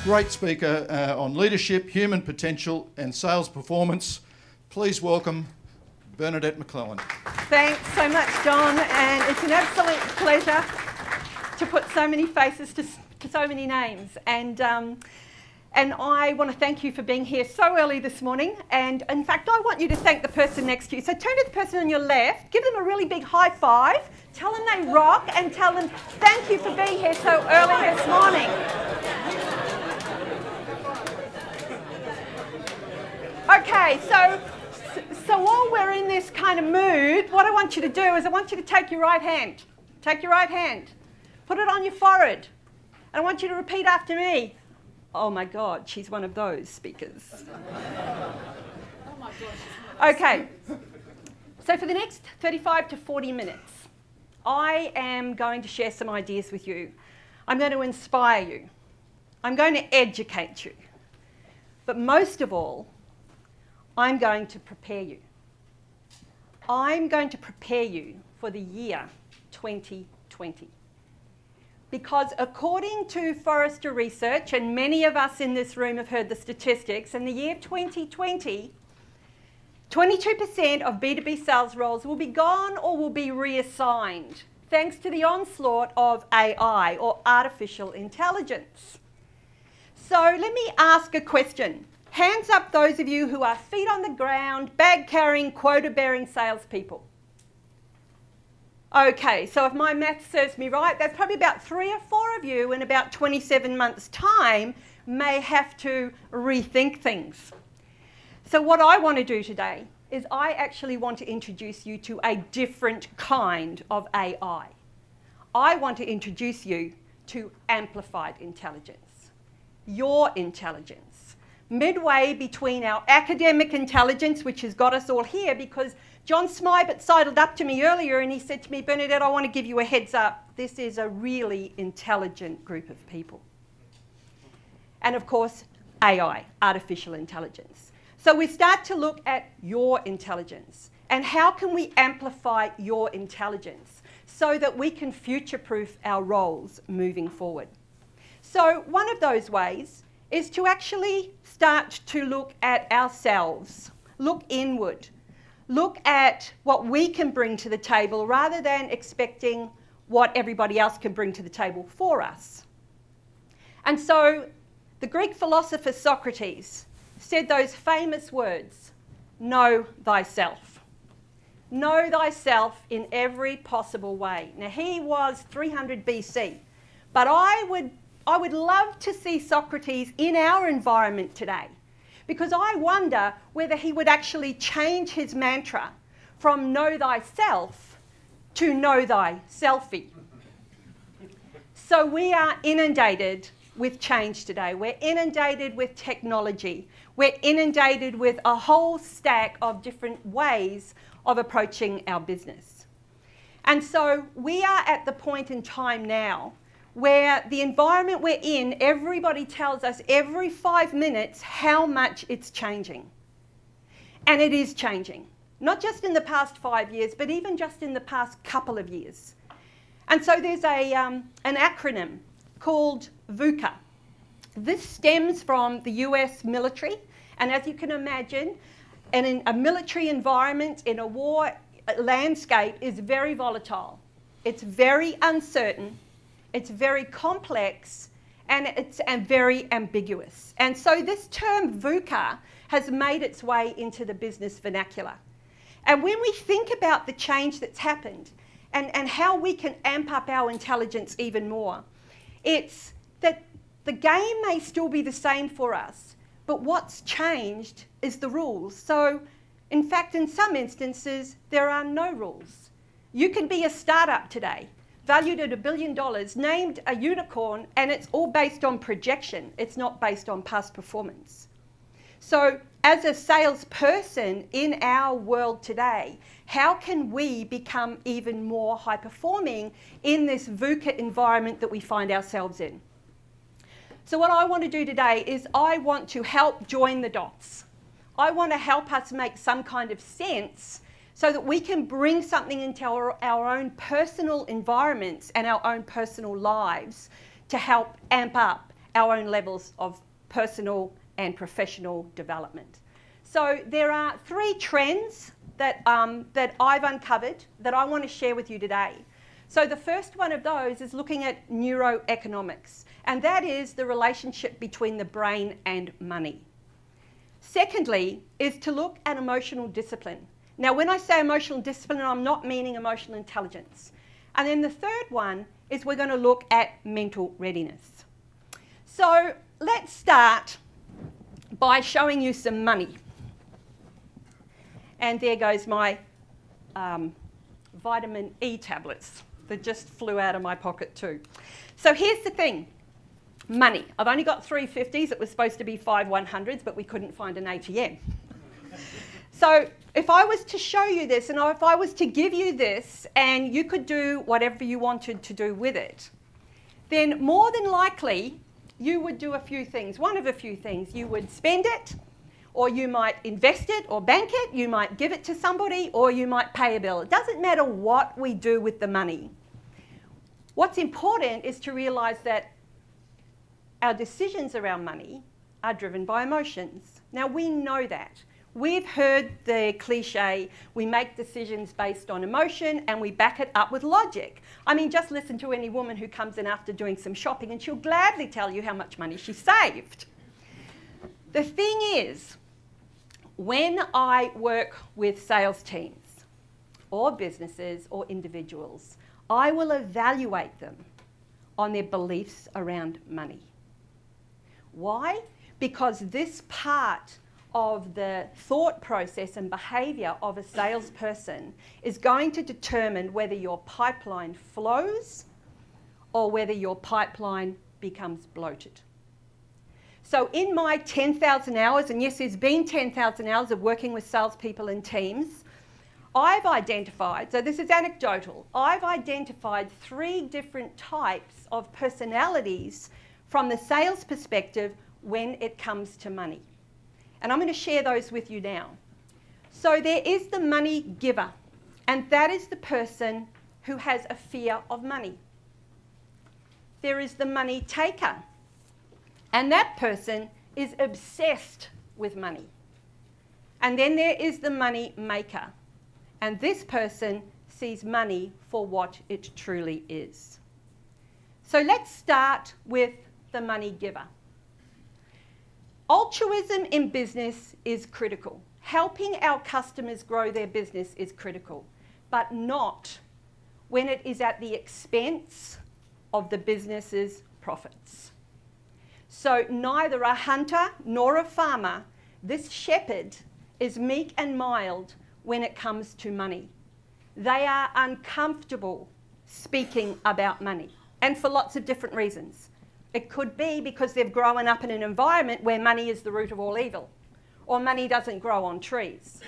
Great speaker on leadership, human potential and sales performance. Please welcome Bernadette McClelland. Thanks so much, John, and it's an absolute pleasure to put so many faces to so many names. And I want to thank you for being here so early this morning. And in fact, I want you to thank the person next to you. So turn to the person on your left, give them a really big high five, tell them they rock, and tell them thank you for being here so early this morning. Okay, so while we're in this kind of mood, what I want you to do is I want you to take your right hand. Take your right hand. Put it on your forehead. And I want you to repeat after me. Oh my God, she's one of those speakers. Oh my God, okay, so for the next 35 to 40 minutes, I am going to share some ideas with you. I'm going to inspire you. I'm going to educate you. But most of all, I'm going to prepare you. I'm going to prepare you for the year 2020. Because according to Forrester Research, and many of us in this room have heard the statistics, in the year 2020, 22% of B2B sales roles will be gone or will be reassigned, thanks to the onslaught of AI, or artificial intelligence. So let me ask a question. Hands up those of you who are feet on the ground, bag-carrying, quota-bearing salespeople. Okay, so if my math serves me right, that's probably about 3 or 4 of you in about 27 months' time may have to rethink things. So what I want to do today is I actually want to introduce you to a different kind of AI. I want to introduce you to amplified intelligence, your intelligence. Midway between our academic intelligence, which has got us all here, because John Smybert sidled up to me earlier and he said to me, Bernadette, I want to give you a heads up. This is a really intelligent group of people. And of course, AI, artificial intelligence. So we start to look at your intelligence and how can we amplify your intelligence so that we can future-proof our roles moving forward. So one of those ways is to actually start to look at ourselves, look inward, look at what we can bring to the table rather than expecting what everybody else can bring to the table for us. And so the Greek philosopher Socrates said those famous words, know thyself. Know thyself in every possible way. Now he was 300 BC, but I would love to see Socrates in our environment today, because I wonder whether he would actually change his mantra from know thyself to know thyselfie. So we are inundated with change today. We're inundated with technology. We're inundated with a whole stack of different ways of approaching our business. And so we are at the point in time now where the environment we're in, everybody tells us every 5 minutes how much it's changing. And it is changing. Not just in the past 5 years, but even just in the past couple of years. And so there's an acronym called VUCA. This stems from the US military. And as you can imagine, in a military environment, in a war landscape, is very volatile. It's very uncertain. It's very complex, and it's very ambiguous. And so this term VUCA has made its way into the business vernacular. And when we think about the change that's happened and how we can amp up our intelligence even more, it's that the game may still be the same for us, but what's changed is the rules. So, in fact, in some instances, there are no rules. You can be a startup today, valued at $1 billion, named a unicorn, and it's all based on projection. It's not based on past performance. So as a salesperson in our world today, how can we become even more high performing in this VUCA environment that we find ourselves in? So what I want to do today is I want to help join the dots. I want to help us make some kind of sense so that we can bring something into our own personal environments and our own personal lives to help amp up our own levels of personal and professional development. So there are 3 trends that I've uncovered that I want to share with you today. So the first one of those is looking at neuroeconomics, and that is the relationship between the brain and money. Secondly is to look at emotional discipline. Now, when I say emotional discipline, I'm not meaning emotional intelligence. And then the third one is we're going to look at mental readiness. So let's start by showing you some money. And there goes my vitamin E tablets that just flew out of my pocket too. So here's the thing. Money. I've only got 350s. It was supposed to be 5 100s, but we couldn't find an ATM. So if I was to show you this, and if I was to give you this, and you could do whatever you wanted to do with it, then more than likely you would do a few things. One of a few things. You would spend it, or you might invest it or bank it. You might give it to somebody, or you might pay a bill. It doesn't matter what we do with the money. What's important is to realise that our decisions around money are driven by emotions. Now, we know that. We've heard the cliche, we make decisions based on emotion and we back it up with logic. I mean, just listen to any woman who comes in after doing some shopping and she'll gladly tell you how much money she saved. The thing is, when I work with sales teams or businesses or individuals, I will evaluate them on their beliefs around money. Why? Because this part of the thought process and behaviour of a salesperson is going to determine whether your pipeline flows or whether your pipeline becomes bloated. So in my 10,000 hours, and yes, there's been 10,000 hours of working with salespeople and teams, I've identified, so this is anecdotal, I've identified 3 different types of personalities from the sales perspective when it comes to money. And I'm going to share those with you now. So there is the money giver, and that is the person who has a fear of money. There is the money taker, and that person is obsessed with money. And then there is the money maker, and this person sees money for what it truly is. So let's start with the money giver. Altruism in business is critical. Helping our customers grow their business is critical, but not when it is at the expense of the business's profits. So neither a hunter nor a farmer, this shepherd is meek and mild when it comes to money. They are uncomfortable speaking about money, and for lots of different reasons. It could be because they've grown up in an environment where money is the root of all evil, or money doesn't grow on trees,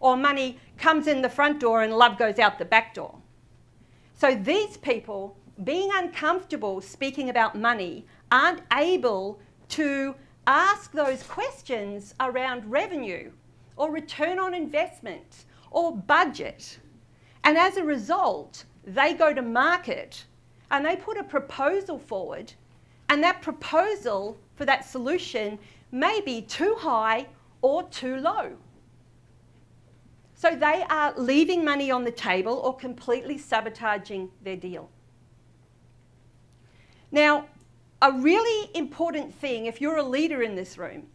or money comes in the front door and love goes out the back door. So these people, being uncomfortable speaking about money, aren't able to ask those questions around revenue, or return on investment, or budget. And as a result, they go to market and they put a proposal forward, and that proposal for that solution may be too high or too low. So they are leaving money on the table or completely sabotaging their deal. Now, a really important thing, if you're a leader in this room,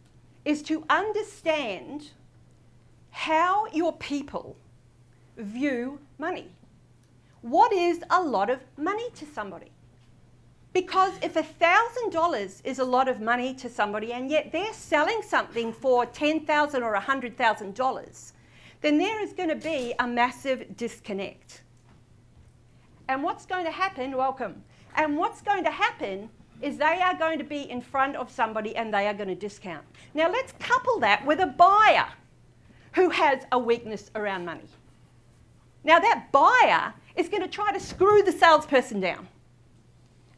is to understand how your people view money. What is a lot of money to somebody? Because if $1,000 is a lot of money to somebody and yet they're selling something for $10,000 or $100,000, then there is going to be a massive disconnect. And what's going to happen, welcome, and what's going to happen is they are going to be in front of somebody and they are going to discount. Now let's couple that with a buyer who has a weakness around money. Now that buyer is going to try to screw the salesperson down.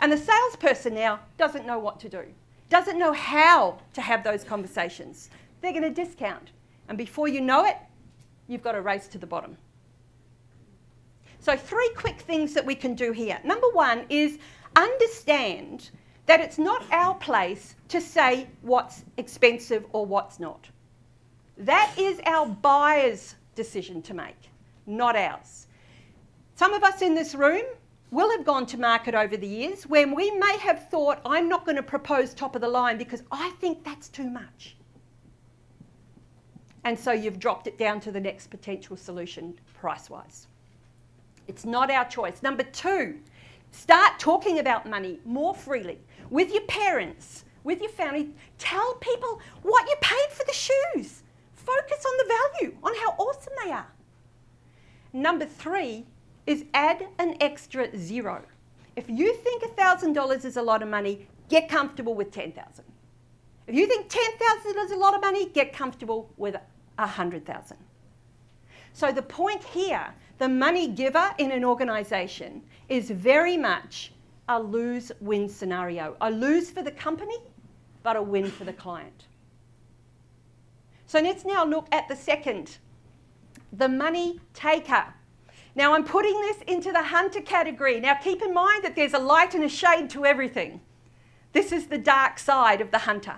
And the salesperson now doesn't know what to do, doesn't know how to have those conversations. They're going to discount. And before you know it, you've got a race to the bottom. So 3 quick things that we can do here. Number 1 is understand that it's not our place to say what's expensive or what's not. That is our buyer's decision to make, not ours. Some of us in this room will have gone to market over the years when we may have thought, I'm not going to propose top of the line because I think that's too much. And so you've dropped it down to the next potential solution price-wise. It's not our choice. Number 2, start talking about money more freely with your parents, with your family. Tell people what you paid for the shoes. Focus on the value, on how awesome they are. Number 3 is add an extra 0. If you think $1,000 is a lot of money, get comfortable with $10,000. If you think $10,000 is a lot of money, get comfortable with $100,000. So the point here, the money giver in an organisation is very much a lose-win scenario. A lose for the company, but a win for the client. So let's now look at the second, the money taker. Now I'm putting this into the hunter category. Now keep in mind that there's a light and a shade to everything. This is the dark side of the hunter.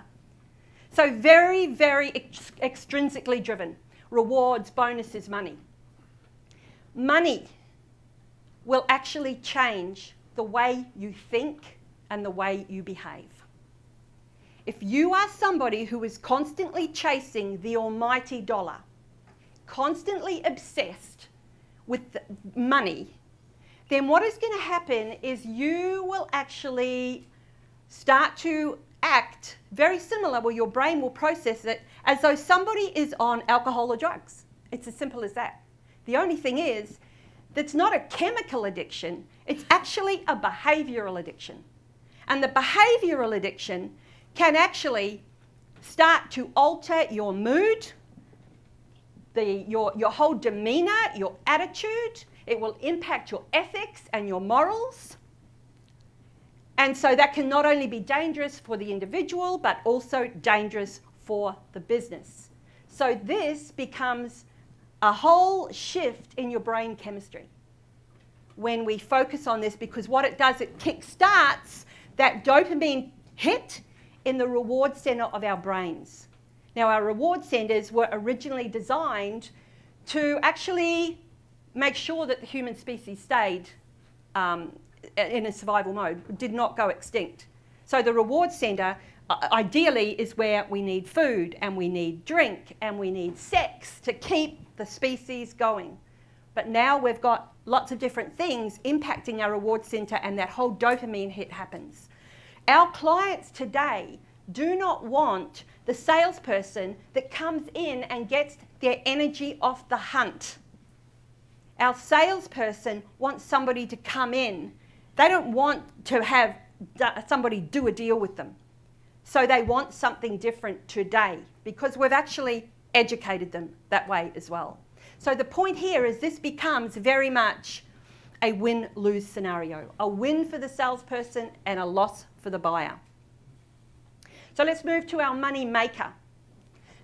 So very, very extrinsically driven. Rewards, bonuses, money. Money will actually change the way you think and the way you behave. If you are somebody who is constantly chasing the almighty dollar, constantly obsessed with money, then what is going to happen is you will actually start to act very similar, where your brain will process it as though somebody is on alcohol or drugs. It's as simple as that. The only thing is, that's not a chemical addiction, it's actually a behavioural addiction. And the behavioural addiction can actually start to alter your mood, your whole demeanour, your attitude. It will impact your ethics and your morals. And so that can not only be dangerous for the individual, but also dangerous for the business. So this becomes a whole shift in your brain chemistry when we focus on this, because what it does, it kick-starts that dopamine hit in the reward centre of our brains. Now, our reward centres were originally designed to actually make sure that the human species stayed in a survival mode, did not go extinct. So the reward centre ideally is where we need food and we need drink and we need sex to keep the species going. But now we've got lots of different things impacting our reward centre, and that whole dopamine hit happens. Our clients today do not want the salesperson that comes in and gets their energy off the hunt. Our salesperson wants somebody to come in. They don't want to have somebody do a deal with them. So they want something different today, because we've actually educated them that way as well. So the point here is this becomes very much a win-lose scenario. A win for the salesperson and a loss for the buyer. So let's move to our money maker.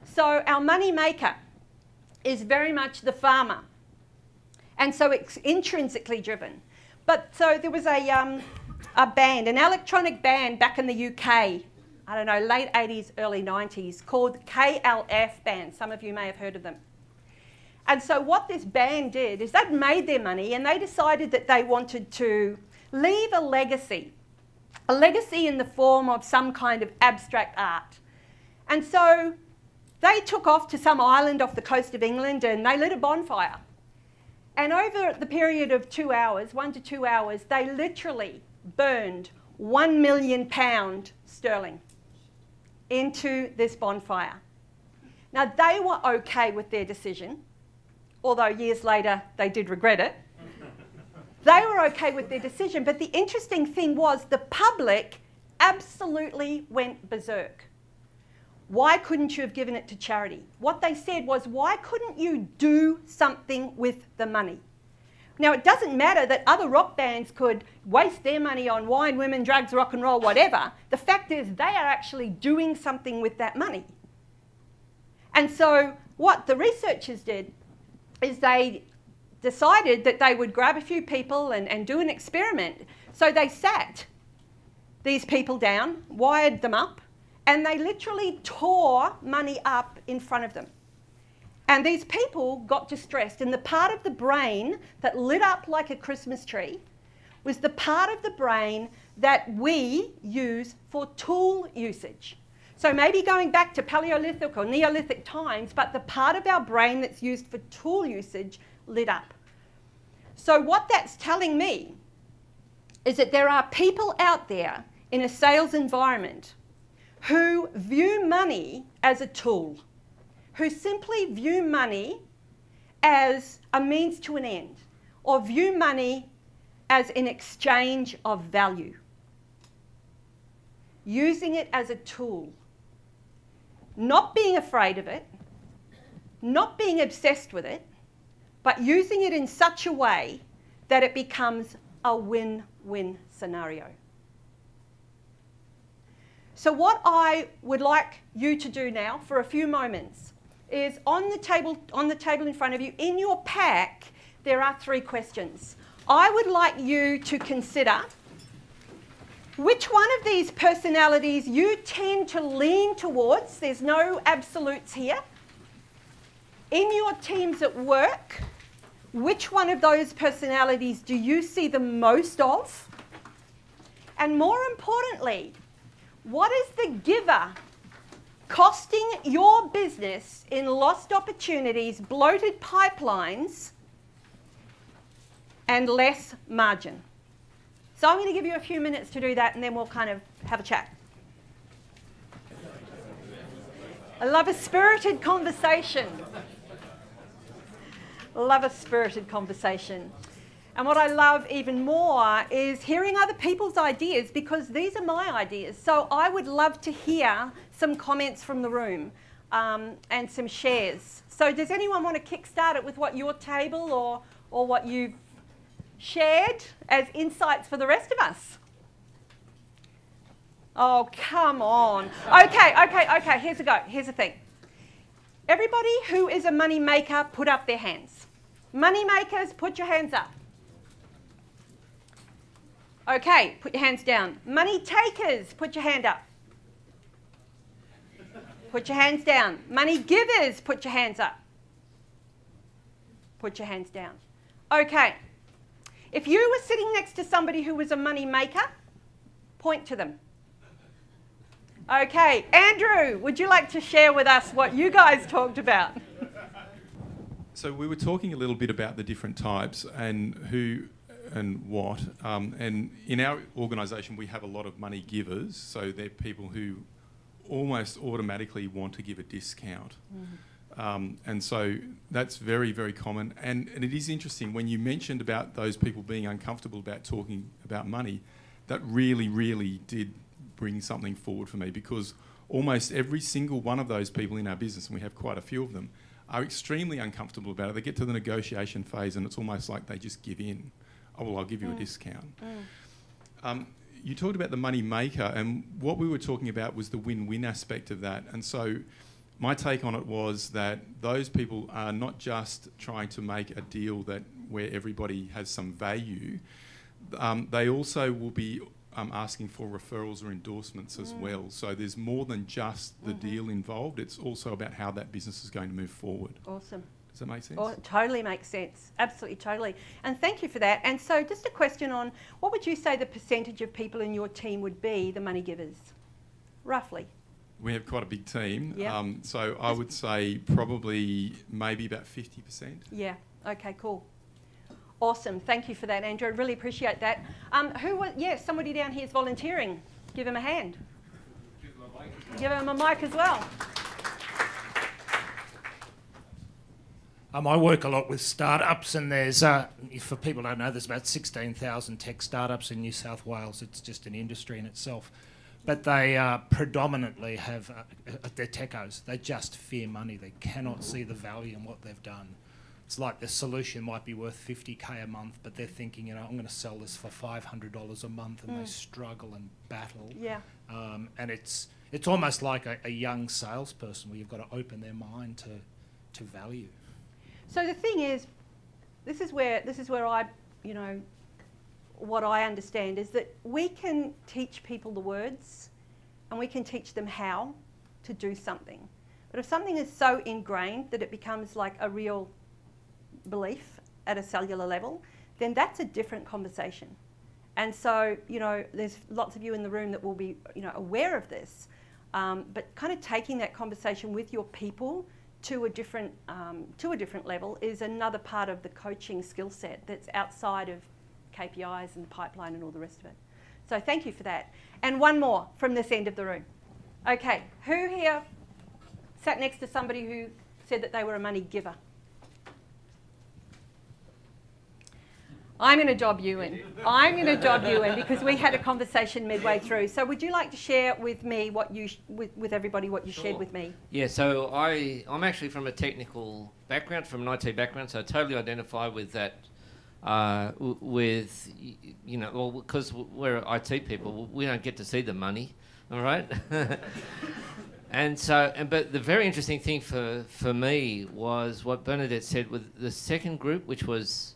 So our money maker is very much the farmer. And so it's intrinsically driven. But so there was a band, an electronic band back in the UK, I don't know, late 80s, early 90s, called KLF band. Some of you may have heard of them. And so what this band did is they'd made their money and they decided that they wanted to leave a legacy in the form of some kind of abstract art. And so they took off to some island off the coast of England and they lit a bonfire. And over the period of 2 hours, 1 to 2 hours, they literally burned £1 million sterling into this bonfire. Now, they were okay with their decision, although years later they did regret it. They were okay with their decision, but the interesting thing was the public absolutely went berserk. Why couldn't you have given it to charity? What they said was, why couldn't you do something with the money? Now, it doesn't matter that other rock bands could waste their money on wine, women, drugs, rock and roll, whatever. The fact is they are actually doing something with that money. And so what the researchers did is they decided that they would grab a few people and do an experiment. So they sat these people down, wired them up, and they literally tore money up in front of them. And these people got distressed, and the part of the brain that lit up like a Christmas tree was the part of the brain that we use for tool usage. So maybe going back to Paleolithic or Neolithic times, but the part of our brain that's used for tool usage lit up. So what that's telling me is that there are people out there in a sales environment who view money as a tool, who simply view money as a means to an end, or view money as an exchange of value, using it as a tool, not being afraid of it, not being obsessed with it, but using it in such a way that it becomes a win-win scenario. So what I would like you to do now for a few moments is on the table in front of you, in your pack, there are 3 questions. I would like you to consider which one of these personalities you tend to lean towards. There's no absolutes here. In your teams at work, which one of those personalities do you see the most of? And more importantly, what is the giver costing your business in lost opportunities, bloated pipelines, and less margin? So I'm going to give you a few minutes to do that, and then we'll kind of have a chat. I love a spirited conversation. Love a spirited conversation. And what I love even more is hearing other people's ideas, because these are my ideas. So I would love to hear some comments from the room and some shares. So does anyone want to kickstart it with what your table or what you've shared as insights for the rest of us? Oh, come on. Okay. Here's the thing. Everybody who is a money maker, put up their hands. Money makers, put your hands up. Okay, put your hands down. Money takers, put your hand up. Put your hands down. Money givers, put your hands up. Put your hands down. Okay. If you were sitting next to somebody who was a money maker, point to them. Okay, Andrew, would you like to share with us what you guys talked about? So we were talking a little bit about the different types and who and what. And in our organisation, we have a lot of money givers. So they're people who almost automatically want to give a discount. And so that's very, very common. And it is interesting, when you mentioned about those people being uncomfortable about talking about money, that really, really did bring something forward for me, because almost every single one of those people in our business, and we have quite a few of them, are extremely uncomfortable about it. They get to the negotiation phase and it's almost like they just give in. Oh, well, I'll give you a discount. You talked about the money maker, and what we were talking about was the win-win aspect of that. And so my take on it was that those people are not just trying to make a deal where everybody has some value. They also will be asking for referrals or endorsements as well. So there's more than just the deal involved. It's also about how that business is going to move forward. Awesome. Does that make sense? Oh, it totally makes sense. Absolutely, totally. And thank you for that. And so just a question on, what would you say the percentage of people in your team would be, the money givers, roughly? We have quite a big team. Yep. So I would say probably maybe about 50%. Yeah. Okay, cool. Awesome. Thank you for that, Andrew. I really appreciate that. Yes, somebody down here is volunteering. Give him a hand. Give him a mic as well. I work a lot with startups, and there's, for people who don't know, there's about 16,000 tech startups in New South Wales. It's just an industry in itself. But they predominantly have, they're techos. They just fear money. They cannot see the value in what they've done. It's like the solution might be worth $50K a month, but they're thinking, I'm going to sell this for $500 a month, and they struggle and battle. Yeah. And it's almost like a young salesperson where you've got to open their mind to value. So the thing is, this is where I, what I understand is that we can teach people the words and we can teach them how to do something. But if something is so ingrained that it becomes like a real belief at a cellular level, then that's a different conversation. And so, you know, there's lots of you in the room that will be, you know, aware of this, but kind of taking that conversation with your people to a different level is another part of the coaching skill set that's outside of KPIs and the pipeline and all the rest of it. So thank you for that. And one more from this end of the room. Okay, who here sat next to somebody who said that they were a money giver? I'm going to dob you in. I'm going to dob you in because we had a conversation midway through. So would you like to share with me what you with everybody what you shared with me? Yeah, so I'm actually from a technical background, from an IT background, so I totally identify with that. With, you know, well, because we're IT people, we don't get to see the money, all right? And so, but the very interesting thing for me was what Bernadette said with the second group, which was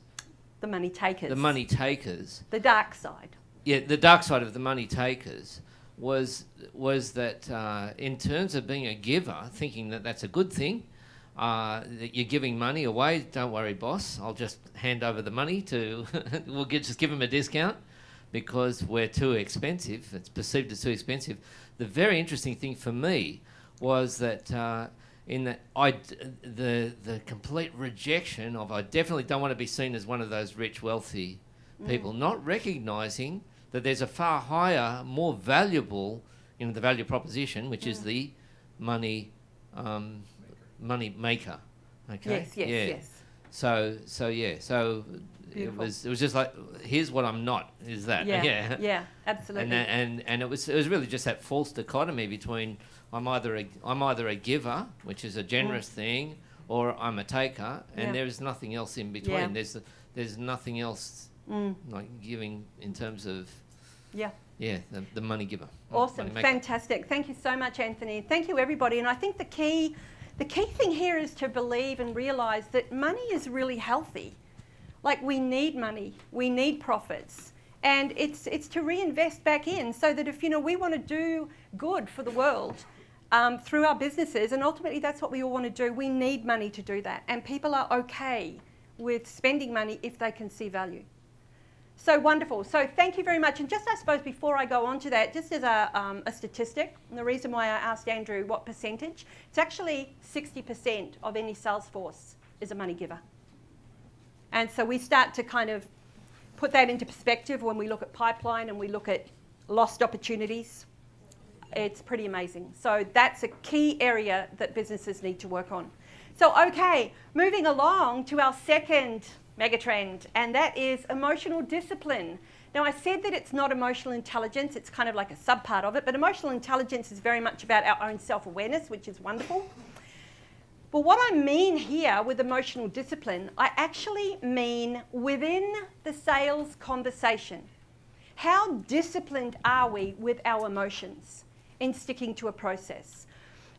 the money takers. The money takers. The dark side. Yeah, the dark side of the money takers was that in terms of being a giver, thinking that that's a good thing, that you're giving money away, don't worry, boss, I'll just hand over the money to, we'll just give them a discount because we're too expensive, it's perceived as too expensive. The very interesting thing for me was that in that the complete rejection of I definitely don't want to be seen as one of those rich, wealthy people, not recognising that there's a far higher, more valuable, you know, the value proposition, which is the money money maker. Okay. Yes. So it was just like, here's what I'm not, is that. Yeah, absolutely. And it was really just that false dichotomy between I'm either a giver, which is a generous thing, or I'm a taker, and there is nothing else in between. There's nothing else like giving in terms of the money giver. Awesome, fantastic. Thank you so much, Anthony. Thank you, everybody. And I think the key thing here is to believe and realise that money is really healthy. Like, we need money, we need profits, and it's to reinvest back in so that if, you know, we want to do good for the world through our businesses, and ultimately that's what we all want to do, we need money to do that. And people are okay with spending money if they can see value. So wonderful. So thank you very much. And just, I suppose, before I go on to that, just as a statistic, and the reason why I asked Andrew what percentage, it's actually 60% of any sales force is a money giver. And so we start to kind of put that into perspective when we look at pipeline and we look at lost opportunities. It's pretty amazing. So that's a key area that businesses need to work on. So, okay, moving along to our second megatrend, and that is emotional discipline. Now, I said that it's not emotional intelligence, it's kind of like a subpart of it, but emotional intelligence is very much about our own self-awareness, which is wonderful. But what I mean here with emotional discipline, I actually mean within the sales conversation. How disciplined are we with our emotions in sticking to a process?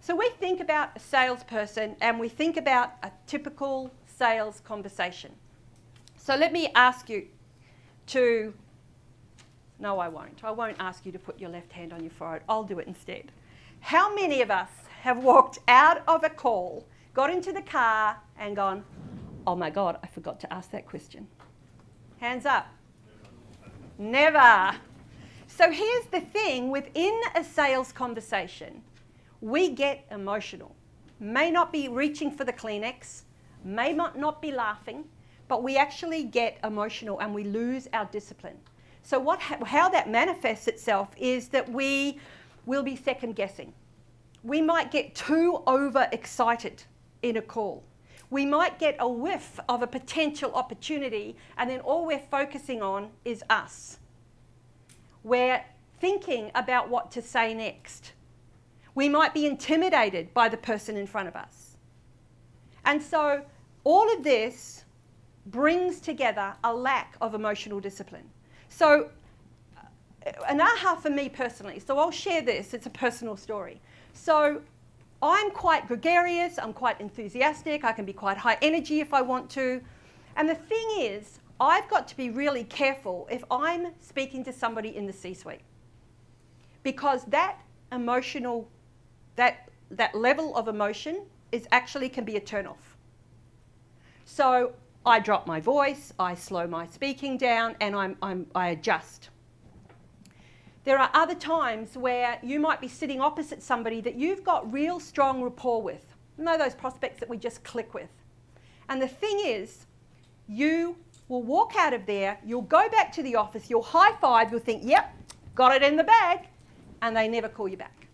So we think about a salesperson and we think about a typical sales conversation. So let me ask you to, no, I won't. I won't ask you to put your left hand on your forehead. I'll do it instead. How many of us have walked out of a call, got into the car and gone, oh my God, I forgot to ask that question? Hands up. Never. So here's the thing, within a sales conversation, we get emotional. May not be reaching for the Kleenex, may not be laughing, but we actually get emotional and we lose our discipline. So how that manifests itself is that we will be second guessing. We might get too overexcited in a call. We might get a whiff of a potential opportunity and then all we're focusing on is us. We're thinking about what to say next. We might be intimidated by the person in front of us. And so all of this brings together a lack of emotional discipline. So an aha for me personally, so I'll share this, it's a personal story. So I'm quite gregarious, I'm quite enthusiastic, I can be quite high energy if I want to. And the thing is, I've got to be really careful if I'm speaking to somebody in the C-suite, because that emotional, that level of emotion is actually can be a turn-off. So I drop my voice, I slow my speaking down, and I adjust. There are other times where you might be sitting opposite somebody that you've got real strong rapport with. You know those prospects that we just click with. And the thing is, you will walk out of there, you'll go back to the office, you'll high five, you'll think, yep, got it in the bag, and they never call you back.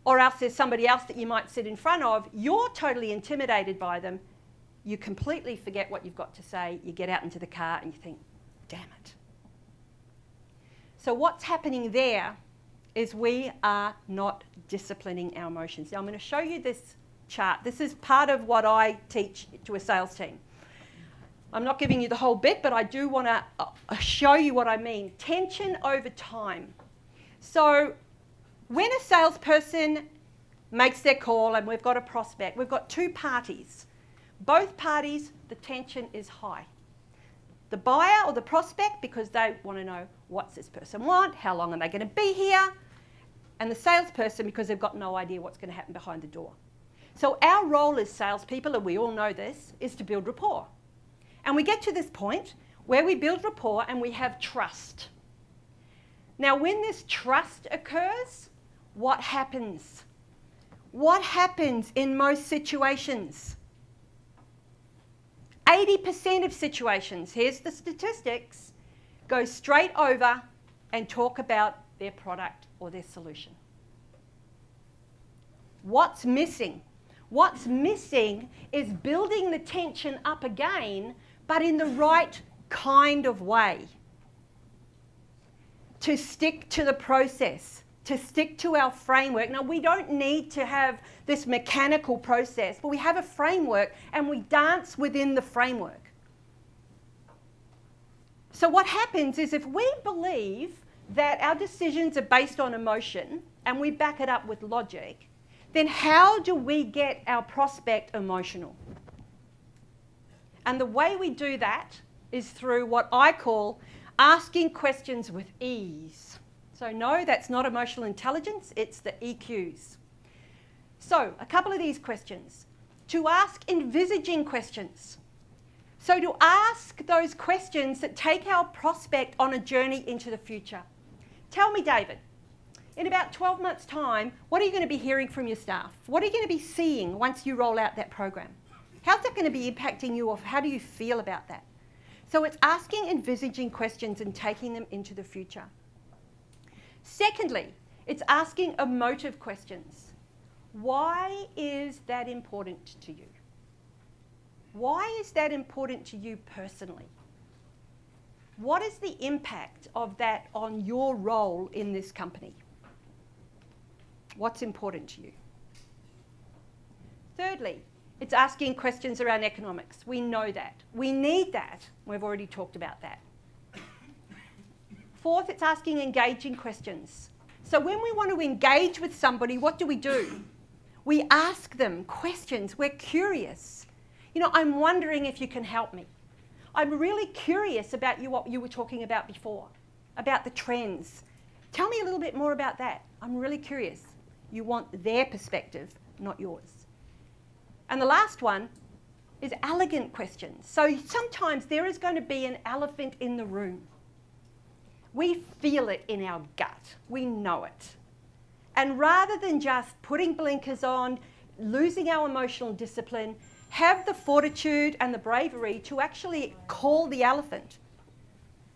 Or else there's somebody else that you might sit in front of, you're totally intimidated by them, you completely forget what you've got to say, you get out into the car and you think, damn it. So what's happening there is we are not disciplining our emotions. Now I'm going to show you this chart. This is part of what I teach to a sales team. I'm not giving you the whole bit, but I do want to show you what I mean. Tension over time. So when a salesperson makes their call and we've got a prospect, we've got two parties. Both parties, the tension is high. The buyer or the prospect, because they want to know what's this person want, how long are they going to be here, and the salesperson, because they've got no idea what's going to happen behind the door. So our role as salespeople, and we all know this, is to build rapport. And we get to this point where we build rapport and we have trust. Now, when this trust occurs, what happens? What happens in most situations? 80% of situations, here's the statistics, go straight over and talk about their product or their solution. What's missing? What's missing is building the tension up again, but in the right kind of way. To stick to the process, to stick to our framework. Now, we don't need to have this mechanical process, but we have a framework and we dance within the framework. So what happens is if we believe that our decisions are based on emotion and we back it up with logic, then how do we get our prospect emotional? And the way we do that is through what I call asking questions with ease. So no, that's not emotional intelligence, it's the EQs. So a couple of these questions. To ask envisaging questions. So to ask those questions that take our prospect on a journey into the future. Tell me, David, in about 12 months' time, what are you going to be hearing from your staff? What are you going to be seeing once you roll out that program? How's that going to be impacting you, or how do you feel about that? So it's asking envisaging questions and taking them into the future. Secondly, it's asking emotive questions. Why is that important to you? Why is that important to you personally? What is the impact of that on your role in this company? What's important to you? Thirdly, it's asking questions around economics. We know that. We need that. We've already talked about that. Fourth, it's asking engaging questions. So when we want to engage with somebody, what do? We ask them questions. We're curious. You know, I'm wondering if you can help me. I'm really curious about what you were talking about before, about the trends. Tell me a little bit more about that. I'm really curious. You want their perspective, not yours. And the last one is elegant questions. So sometimes there is going to be an elephant in the room. We feel it in our gut. We know it. And rather than just putting blinkers on, losing our emotional discipline, have the fortitude and the bravery to actually call the elephant.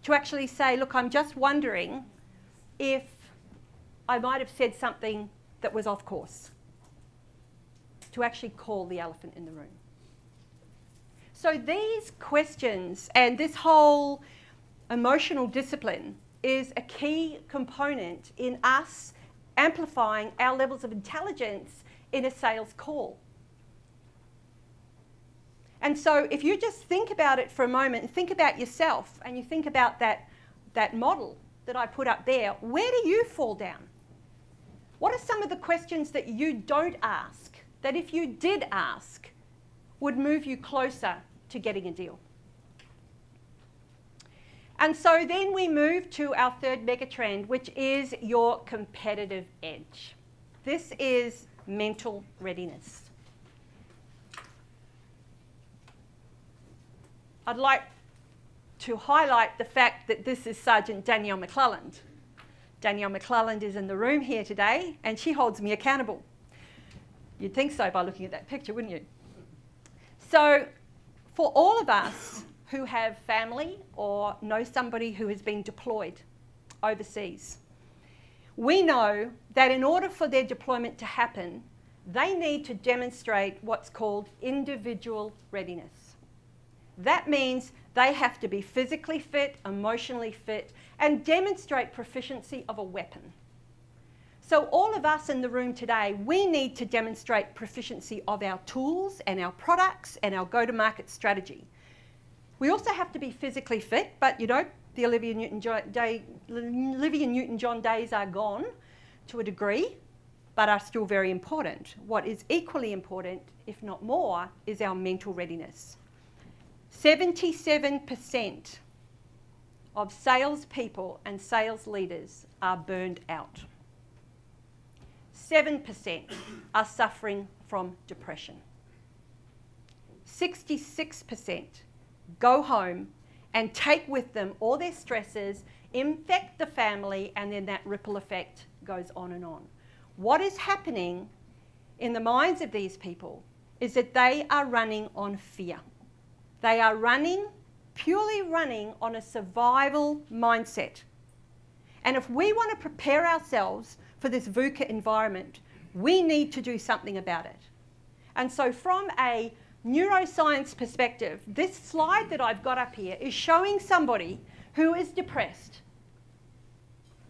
To actually say, look, I'm just wondering if I might have said something that was off course. To actually call the elephant in the room. So these questions and this whole emotional discipline is a key component in us amplifying our levels of intelligence in a sales call. And so if you just think about it for a moment and think about yourself and you think about that model that I put up there, where do you fall down? What are some of the questions that you don't ask, that if you did ask, would move you closer to getting a deal. And so then we move to our third megatrend, which is your competitive edge. This is mental readiness. I'd like to highlight the fact that this is Sergeant Danielle McClelland. Danielle McClelland is in the room here today, and she holds me accountable. You'd think so by looking at that picture, wouldn't you? So for all of us who have family or know somebody who has been deployed overseas, we know that in order for their deployment to happen, they need to demonstrate what's called individual readiness. That means they have to be physically fit, emotionally fit, and demonstrate proficiency of a weapon. So all of us in the room today, we need to demonstrate proficiency of our tools and our products and our go-to-market strategy. We also have to be physically fit, but you know, the Olivia Newton-John days are gone to a degree, but are still very important. What is equally important, if not more, is our mental readiness. 77% of salespeople and sales leaders are burned out. 7% are suffering from depression. 66% go home and take with them all their stresses, infect the family, and then that ripple effect goes on and on. What is happening in the minds of these people is that they are running on fear. They are purely running on a survival mindset. And if we want to prepare ourselves for this VUCA environment, we need to do something about it. And so from a neuroscience perspective, this slide that I've got up here is showing somebody who is depressed.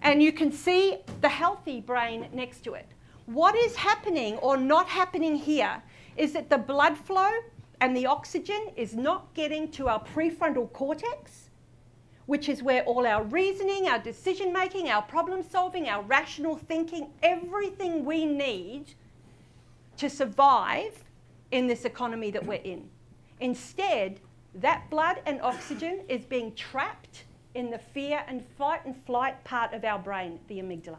And you can see the healthy brain next to it. What is happening or not happening here is that the blood flow and the oxygen is not getting to our prefrontal cortex, which is where all our reasoning, our decision making, our problem solving, our rational thinking, everything we need to survive in this economy that we're in. Instead, that blood and oxygen is being trapped in the fear and fight and flight part of our brain, the amygdala.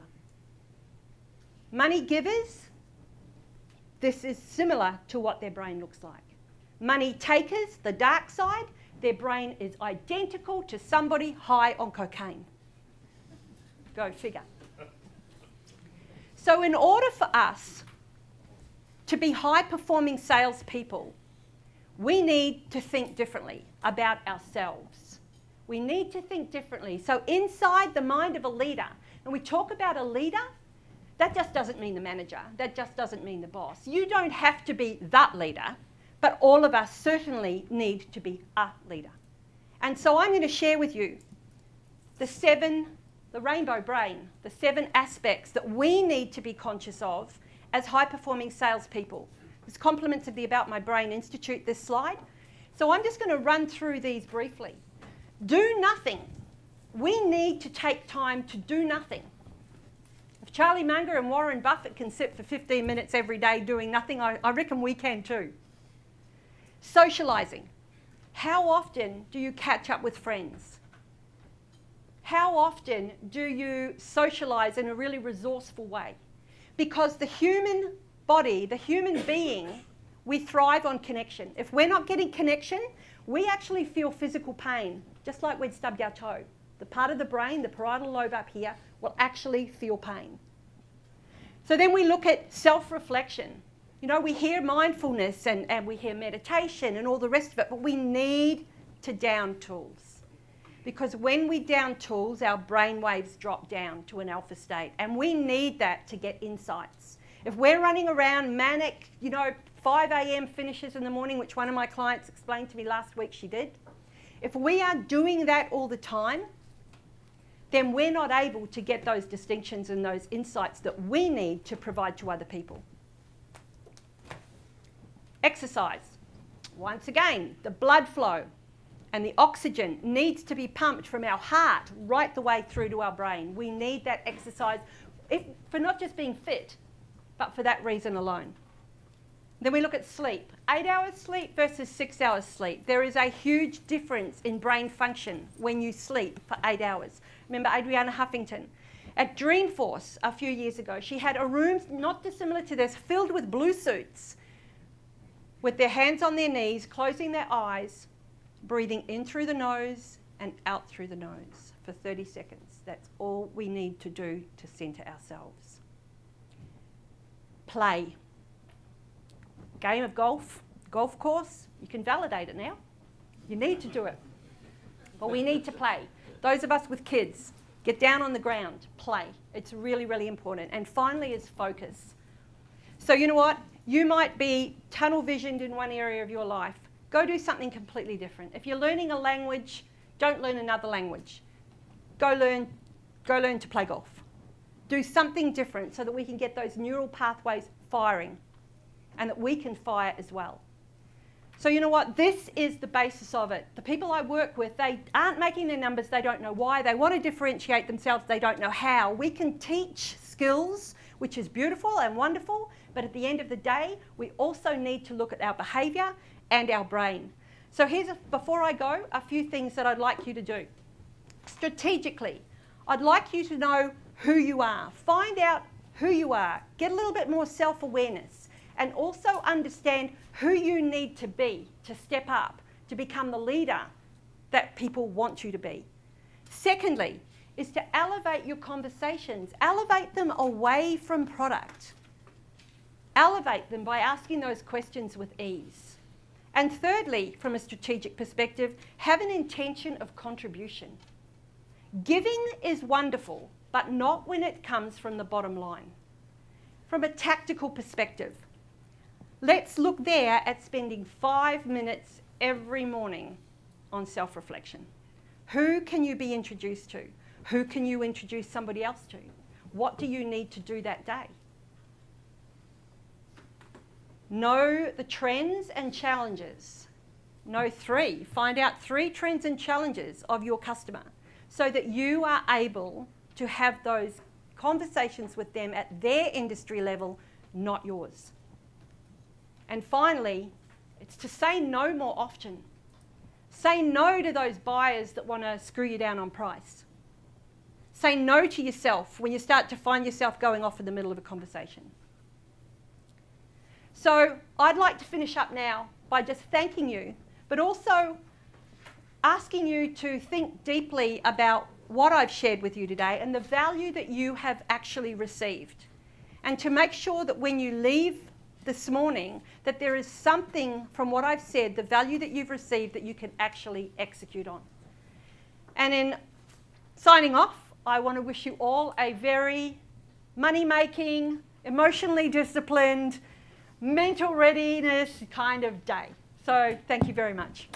Money givers, this is similar to what their brain looks like. Money takers, the dark side, their brain is identical to somebody high on cocaine. Go figure. So in order for us to be high-performing salespeople, we need to think differently about ourselves. We need to think differently. So inside the mind of a leader, and we talk about a leader, that just doesn't mean the manager. That just doesn't mean the boss. You don't have to be that leader, but all of us certainly need to be a leader. And so I'm going to share with you the rainbow brain, the 7 aspects that we need to be conscious of as high-performing salespeople. This compliments of the About My Brain Institute, this slide. So I'm just going to run through these briefly. Do nothing. We need to take time to do nothing. If Charlie Munger and Warren Buffett can sit for 15 minutes every day doing nothing, I reckon we can too. Socialising. How often do you catch up with friends? How often do you socialise in a really resourceful way? Because the human body, the human being, we thrive on connection. If we're not getting connection, we actually feel physical pain, just like we'd stubbed our toe. The part of the brain, the parietal lobe up here, will actually feel pain. So then we look at self-reflection. You know, we hear mindfulness and we hear meditation and all the rest of it, but we need to down tools. Because when we down tools, our brain waves drop down to an alpha state, and we need that to get insights. If we're running around manic, 5 a.m. finishes in the morning, which one of my clients explained to me last week she did, if we are doing that all the time, then we're not able to get those distinctions and those insights that we need to provide to other people. Exercise. Once again, the blood flow and the oxygen needs to be pumped from our heart right the way through to our brain. We need that exercise for not just being fit, but for that reason alone. Then we look at sleep. 8 hours sleep versus 6 hours sleep. There is a huge difference in brain function when you sleep for 8 hours. Remember Adriana Huffington? At Dreamforce a few years ago, she had a room not dissimilar to this, filled with blue suits, with their hands on their knees, closing their eyes, breathing in through the nose and out through the nose for 30 seconds. That's all we need to do to center ourselves. Play. Game of golf course, you can validate it now. You need to do it. But we need to play. Those of us with kids, get down on the ground, play. It's really, really important. And finally is focus. So you know what? You might be tunnel visioned in one area of your life. Go do something completely different. If you're learning a language, don't learn another language. Go learn to play golf. Do something different so that we can get those neural pathways firing and that we can fire as well. So you know what? This is the basis of it. The people I work with, they aren't making their numbers. They don't know why. They want to differentiate themselves. They don't know how. We can teach skills, which is beautiful and wonderful, but at the end of the day, we also need to look at our behaviour and our brain. So here's, before I go, a few things that I'd like you to do. Strategically, I'd like you to know who you are. Find out who you are. Get a little bit more self-awareness. And also understand who you need to be to step up, to become the leader that people want you to be. Secondly, is to elevate your conversations. Elevate them away from product. Elevate them by asking those questions with ease. And thirdly, from a strategic perspective, have an intention of contribution. Giving is wonderful, but not when it comes from the bottom line. From a tactical perspective, let's look there at spending 5 minutes every morning on self-reflection. Who can you be introduced to? Who can you introduce somebody else to? What do you need to do that day? Know the trends and challenges. Know 3. Find out 3 trends and challenges of your customer so that you are able to have those conversations with them at their industry level, not yours. And finally, it's to say no more often. Say no to those buyers that want to screw you down on price. Say no to yourself when you start to find yourself going off in the middle of a conversation. So I'd like to finish up now by just thanking you, but also asking you to think deeply about what I've shared with you today and the value that you have actually received. And to make sure that when you leave this morning, that there is something from what I've said, the value that you've received, that you can actually execute on. And in signing off, I want to wish you all a very money-making, emotionally disciplined, mental readiness kind of day. So thank you very much.